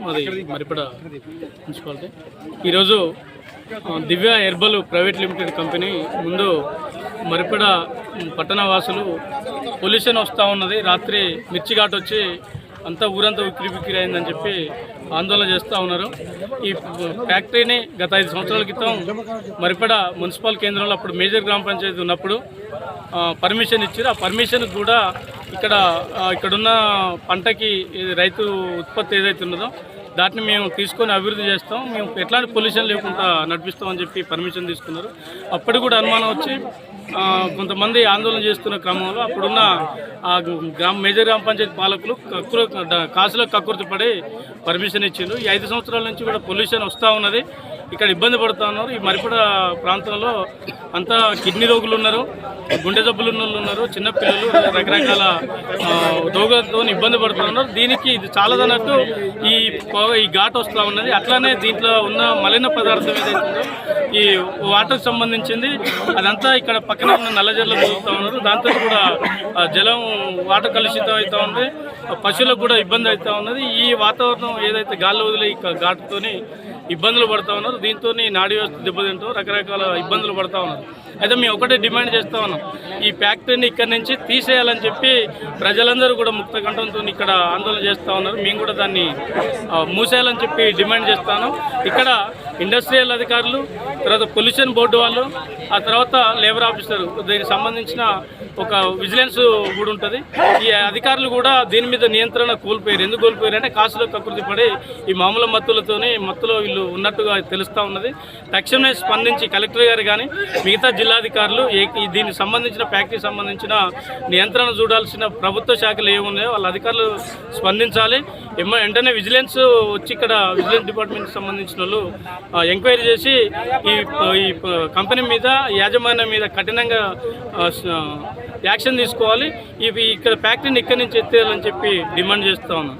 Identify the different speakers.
Speaker 1: మాది మరిపడ మున్సిపాలిటీ. ఈరోజు దివ్య herbal private limited company ముందు మరిపడ పట్టణ వాసులు పొల్యూషన్ వస్తూ ఉన్నది. రాత్రి మిర్చి ఘాట్ వచ్చి అంతా ఊరంతా ఉక్కిరి అయిందని చెప్పి ఆందోళన చేస్తూ ఉన్నారు. ఈ ఫ్యాక్టరీని గత 5 సంవత్సరాల క్రితం మరిపడ మున్సిపల్ కేంద్రంలో అప్పుడు మేజర్ గ్రామ పంచాయతీ ఉన్నప్పుడు పర్మిషన్ ఇచ్చారు. ఆ పర్మిషన్ కూడా ఇక్కడున్న పంటకి రైతు ఉత్పత్తి ఏదైతే ఉన్నదో దాన్ని మేము తీసుకొని అభివృద్ధి చేస్తాం, మేము ఎట్లాంటి పొల్యూషన్ లేకుండా నడిపిస్తామని చెప్పి పర్మిషన్ తీసుకున్నారు. అప్పుడు కూడా అనుమానం వచ్చి కొంతమంది ఆందోళన చేస్తున్న క్రమంలో అప్పుడున్న మేజర్ గ్రామ పంచాయతీ పాలకులు కాసులో కక్కుర్తి పడి పర్మిషన్ ఇచ్చిండ్రు. ఈ 5 సంవత్సరాల నుంచి కూడా పొల్యూషన్ వస్తూ ఉన్నది. ఇక్కడ ఇబ్బంది పడుతూ ఉన్నారు. ఈ మరిపడ ప్రాంతంలో అంతా కిడ్నీ రోగులు ఉన్నారు, గుండె జబ్బులు ఉన్నారు, చిన్నపిల్లలు రకరకాల రోగాలతో ఇబ్బంది పడుతూ ఉన్నారు. దీనికి ఇది చాలదన్నట్టు ఈ ఘాట్ వస్తూ ఉన్నది. అట్లానే దీంట్లో ఉన్న మలిన పదార్థం ఏదైతే ఉందో ఈ వాటర్కి సంబంధించింది అదంతా ఇక్కడ పక్కన ఉన్న నల్లజర్లు పోతూ ఉన్నారు. దాంతో కూడా జలం వాటర్ కలుషితం అవుతూ ఉంది, పశువులకు కూడా ఇబ్బంది అవుతూ ఉన్నది. ఈ వాతావరణం ఏదైతే గాల్లో వదిలే ఈ ఘాటుతోని ఇబ్బందులు పడుతూ ఉన్నారు. దీంతో నాడీ వ్యవస్థ దెబ్బతింటూ రకరకాల ఇబ్బందులు పడుతూ ఉన్నారు. అయితే మేము ఒకటే డిమాండ్ చేస్తూ ఉన్నాం, ఈ ఫ్యాక్టరీని ఇక్కడి నుంచి తీసేయాలని చెప్పి ప్రజలందరూ కూడా ముక్త కంఠంతో ఇక్కడ ఆందోళన చేస్తూ ఉన్నారు. మేము కూడా దాన్ని మూసేయాలని చెప్పి డిమాండ్ చేస్తాను. ఇక్కడ ఇండస్ట్రియల్ అధికారులు, తర్వాత పొల్యూషన్ బోర్డు వాళ్ళు, ఆ తర్వాత లేబర్ ఆఫీసర్, దీనికి సంబంధించిన ఒక విజిలెన్స్ కూడా ఉంటుంది. ఈ అధికారులు కూడా దీని మీద నియంత్రణ కోల్పోయారు. ఎందుకు కోల్పోయారు అంటే కాసులో కకృతి పడి ఈ మామూలు మత్తులో వీళ్ళు ఉన్నట్టుగా తెలుస్తూ ఉన్నది. తక్షణమే స్పందించి కలెక్టర్ గారు కానీ మిగతా జిల్లాధికారులు దీనికి సంబంధించిన ఫ్యాక్టరీకి సంబంధించిన నియంత్రణ చూడాల్సిన ప్రభుత్వ శాఖలు ఏమున్నాయో వాళ్ళ అధికారులు స్పందించాలి. వెంటనే విజిలెన్స్ వచ్చి ఇక్కడ విజిలెన్స్ డిపార్ట్మెంట్కి సంబంధించిన వాళ్ళు ఎంక్వైరీ చేసి ఈ కంపెనీ మీద, యాజమాన్యం మీద కఠినంగా యాక్షన్ తీసుకోవాలి. ఇక్కడ ఫ్యాక్టరీని ఇక్కడి నుంచి ఎత్తేయాలని చెప్పి డిమాండ్ చేస్తూ ఉన్నాం.